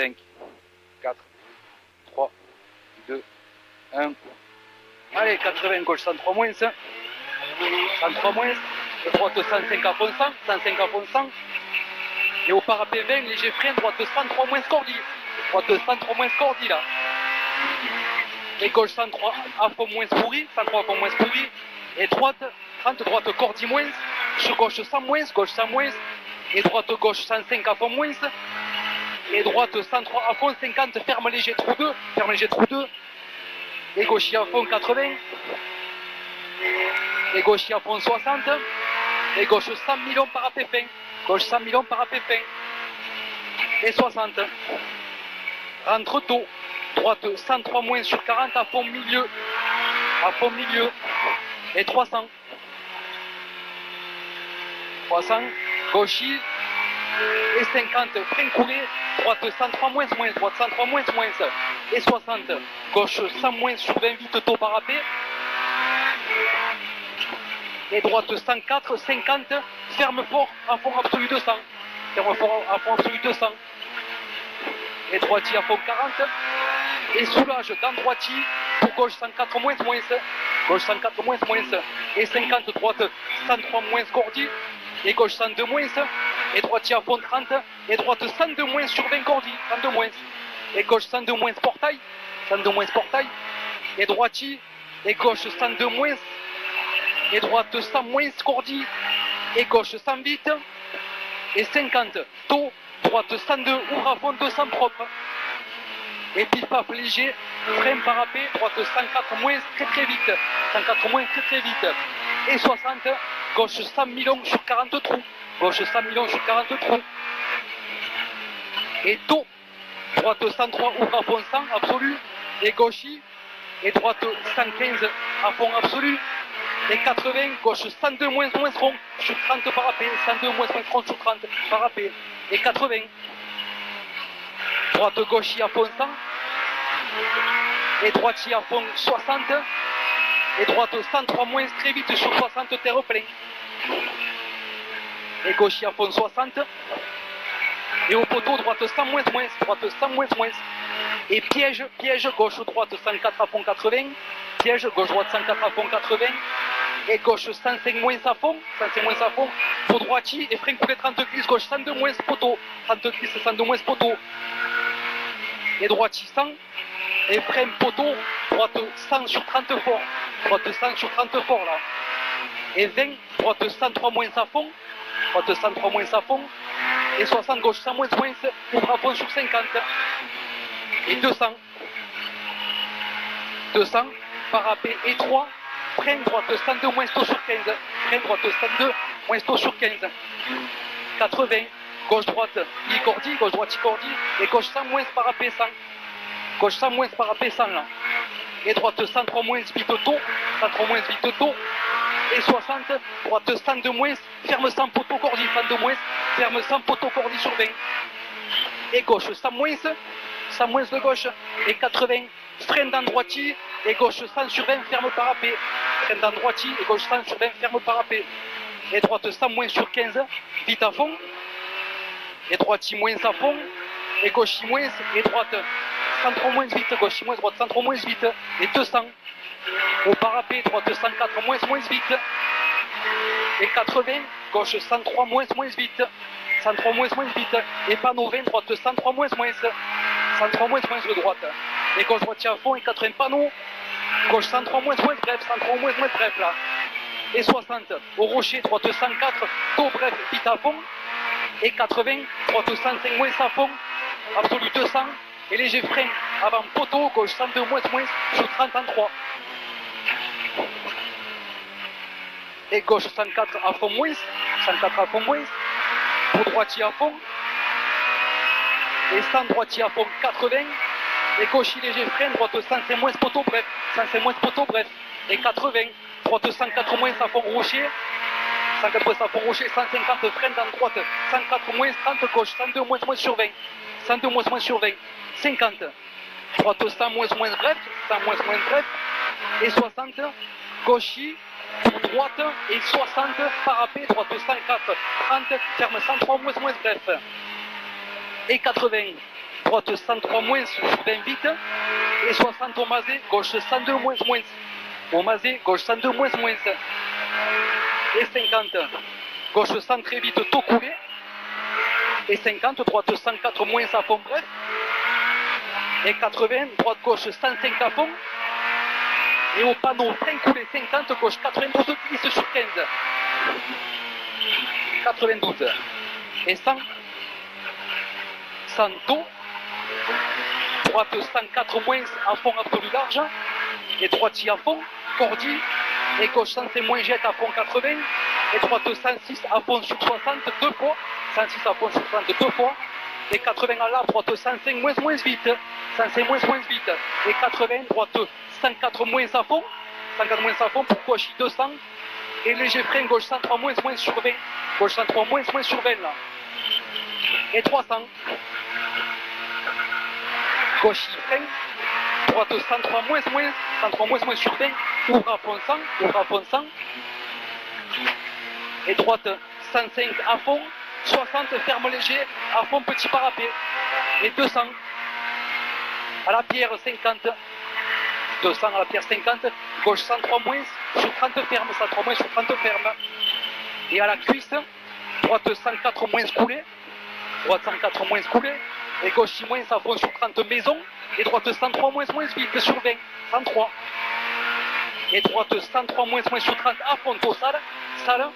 5, 4, 3, 2, 1. Allez, 80, gauche 103 moins, 103 moins, et droite 105 à fond 100, 105 à fond 100. Et au parapet 20, léger frein, droite 103 moins cordi. Droite 103 moins cordi là. Et gauche 103 à fond moins pourri, 103 à fond moins pourri. Et droite, 30, droite cordi moins. Sur gauche 100 moins, gauche 100 moins. Et droite gauche 105 à fond moins. Et droite 103 à fond 50, ferme léger trou 2, ferme léger trou 2. Et gauche à fond 80. Et gauche à fond 60. Et gauche 100 millions parapet fin. Gauche 100 millions parapet fin. Et 60. Rentre tôt. Droite 103 moins sur 40 à fond milieu. À fond milieu. Et 300. 300. Gauche. Et 50. Frein coulé. Droite 103 moins moins. Droite 103 moins moins. Et 60. Gauche 100 moins sur 20 vite tôt parapet. Et droite 104, 50. Ferme fort à fond absolu 200. Ferme fort à fond absolu 200. Et droitier à fond 40. Et soulage dans droitier pour gauche 104 moins moins. Gauche 104 moins moins. Et 50 droite 103 moins cordi. Et gauche 102 moins. Et droitier à fond 30. Et droite 102 moins sur 20 cordi. 102 moins. Et gauche 102 moins portail. 102 moins portail. Et droitier. Et gauche 102 moins. Et droite 100 moins cordi. Et gauche 100 vite. Et 50 tôt. Droite 102 ouvre à fond 200 propre. Et pif paf léger. Frein parapet. Droite 104 moins très très vite. 104 moins très très vite. Et 60. Gauche 100 millions sur 40 trous. Gauche 100 millions sur 40 trous. Et tôt. Droite 103 ouvre à fond 100 absolu. Et gauche. Et droite 115 à fond absolu. Et 80, gauche 102 moins moins front sur 30 parapet. 102 moins moins front sur 30 parapet. Et 80. Droite gauche à fond 100. Et droite à fond 60. Et droite 103 moins très vite sur 60 terre plein. Et gauche à fond 60. Et au poteau droite 100 moins moins. Droite 100 moins moins. Et piège, piège gauche droite 104 à fond 80. Piège gauche droite 104 à fond 80. Et gauche 105 moins à fond, 105 moins à fond, pour droitier et frein coulé 30 glisses, gauche 102 moins poteau, 30 glisses, 102 moins poteau. Et droitier 100, et frein poteau, droite 100 sur 30 fort, droite 100 sur 30 fort là. Et 20, droite 103 moins à fond, droite 103 moins à fond, et 60 gauche 100 moins moins, ouvre à fond sur 50. Et 200, 200, parapet et 3. Frein droite 102 moins taux sur 15. Frein droite 102 moins taux sur 15. 80. Gauche droite I-cordi. Gauche droite I-cordi. Et gauche 100 moins parapet 100. Gauche 100 moins parapet 100 là. Et droite 103 moins vite taux. 103 moins vite taux. Et 60. Droite 102 moins. Ferme 100 poteau cordi. 102 moins. Ferme 100 poteau cordi sur 20. Et gauche 100 moins. 100 moins de gauche. Et 80. Frein dans droitier. Et gauche 100 sur 20, ferme parapet. Frein dans droitier et gauche 100 sur 20, ferme parapet. Et droite 100 moins sur 15, vite à fond. Et droitier moins à fond. Et gauche moins. Et droite 103 moins vite. Gauche moins, droite 103 moins vite. Et 200. Au parapet, droite 104 moins vite. Et 80. Gauche 103 moins vite. 103 moins vite. Et panneau 20, droite 103 moins. 103 moins de droite. Et gauche droitier à fond et 80 panneaux. Gauche 103 moins bref, 103 moins bref là. Et 60 au rocher, droite 104, tôt bref, vite à fond. Et 80, droite 105 moins à fond, absolu 200. Et léger frein avant poteau, gauche 102 moins sur 30 en 3. Et gauche 104 à fond moins, 104 à fond moins. Pour droitier à fond. Et 100 droitier à fond 80. Et gauche léger frein, droite 105 moins poteau bref, 105 moins poteau bref. Et 80, droite 104 moins à fond rocher. 104 moins à fond rocher, 150 frein dans droite, 104 moins 30 gauche, 102 moins sur 20. 102 moins sur 20. 50. Droite 100 moins bref, 100 moins bref. Et 60, gauche pour droite et 60 parapet, droite 104, 30, ferme 103 moins bref. Et 80. droite 103 moins sur 20 vite, et 60 au Mazet, gauche 102 moins moins, au Mazet, gauche 102 moins moins, et 50, gauche 100 très vite, taux coulé, et 50, droite 104 moins à fond bref, et 80, droite gauche 105 à fond, et au panneau frein coulé 50, gauche 92 glisse sur 15, 92, et 100, 100 taux, droite 104 moins à fond absolu large, et droitier à fond, cordi, et gauche 105 moins jette à fond 80, et droite 106 à fond sur 60 deux fois, 106 à fond sur 60 deux fois, et 80 à l'arbre, droite 105 moins moins vite, 105 moins moins vite, et 80, droite 104 moins à fond, 104 moins à fond pour gauche 200, et léger frein gauche 103 moins moins sur 20, gauche 103 moins moins sur 20 là, et 300, gauche frein, droite 103 moins moins, 103 moins moins sur 20, ouvre à fond 100, et droite 105 à fond, 60 ferme léger, à fond petit parapet, et 200 à la pierre 50, 200 à la pierre 50, gauche 103 moins sur 30 ferme, 103 moins sur 30 ferme, et à la cuisse, droite 104 moins coulé, droite 104 moins coulé, et gauche moins à fond sur 30 maison, et droite 103 moins vite sur 20, 103, et droite 103 moins sur 30 à fond au salle,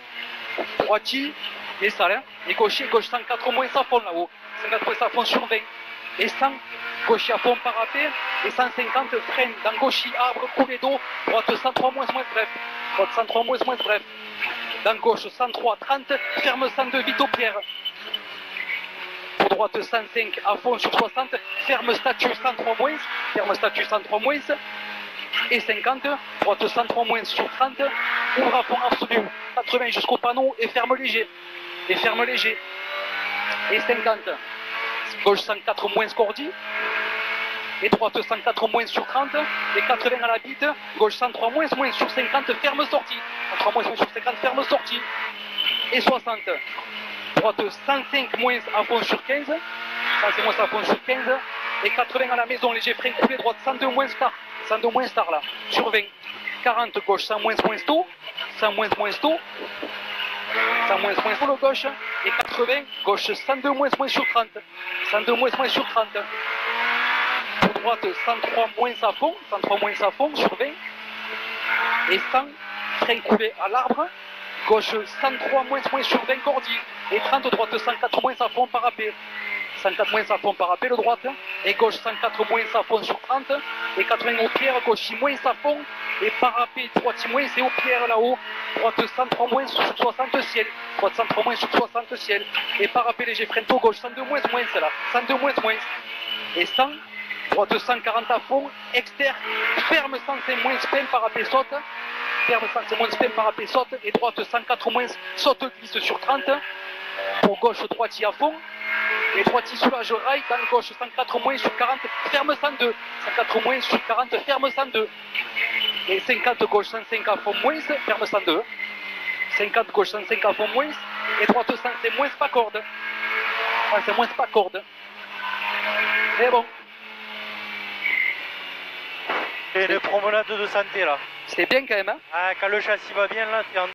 droitier, et salle, et gauche 104 moins à fond là-haut, 104 moins à fond sur 20, et 100, gauche à fond parapet, et 150 freine dans gauche arbre coulé d'eau, droite 103 moins bref, droite 103 moins bref, dans gauche 103 30, ferme 102 vite aux pierres, pour droite 105 à fond sur 60, ferme statut 103 moins, et 50, droite 103 moins sur 30, ouvre à fond absolu, 80 jusqu'au panneau, et ferme léger, et 50, gauche 104 moins cordi, et droite 104 moins sur 30, et 80 à la bite, gauche 103 moins sur 50, ferme sortie, 103 moins sur 50, ferme sortie, et 60, droite 105 moins à fond sur 15, 105 moins à fond sur 15, et 80 à la maison, léger frein coulé, droite 102 moins star là, sur 20, 40 gauche 100 moins taux, 100 moins taux, 100 moins le gauche, et 80 gauche 102 moins sur 30, 102 moins sur 30, pour droite 103 moins à fond, sur 20, et 100 frein coulé à l'arbre, gauche 103 moins sur 20 cordi, et 30 droite 104 moins à fond parapet, 104 moins à fond parapet le droite, et gauche 104 moins à fond sur 30, et 80 aux pierres, gauche moins à fond, et parapet droite moins, et aux pierres là-haut, droite 103 moins sur 60 ciel, droite 103 moins sur 60 ciel, et parapet léger frein tôt, gauche 102 moins là, 102 moins, et 100, droite 140 à fond, externe, ferme 105 moins peine, parapet saute, ferme 105 moins peine, parapet saute, et droite 104 moins, saute glisse sur 30, pour gauche droitier à fond, et droitier soulage rail, dans gauche 104 moins sur 40, ferme 102, 104 moins sur 40, ferme 102, et 50 gauche 105 à fond moins, ferme 102, 50 gauche 105 à fond moins, et droite 105 moins pas corde, 105 moins pas corde, et bon. Et les promenades de santé là. C'était bien quand même, hein. Ah, quand le châssis va bien là, t'es en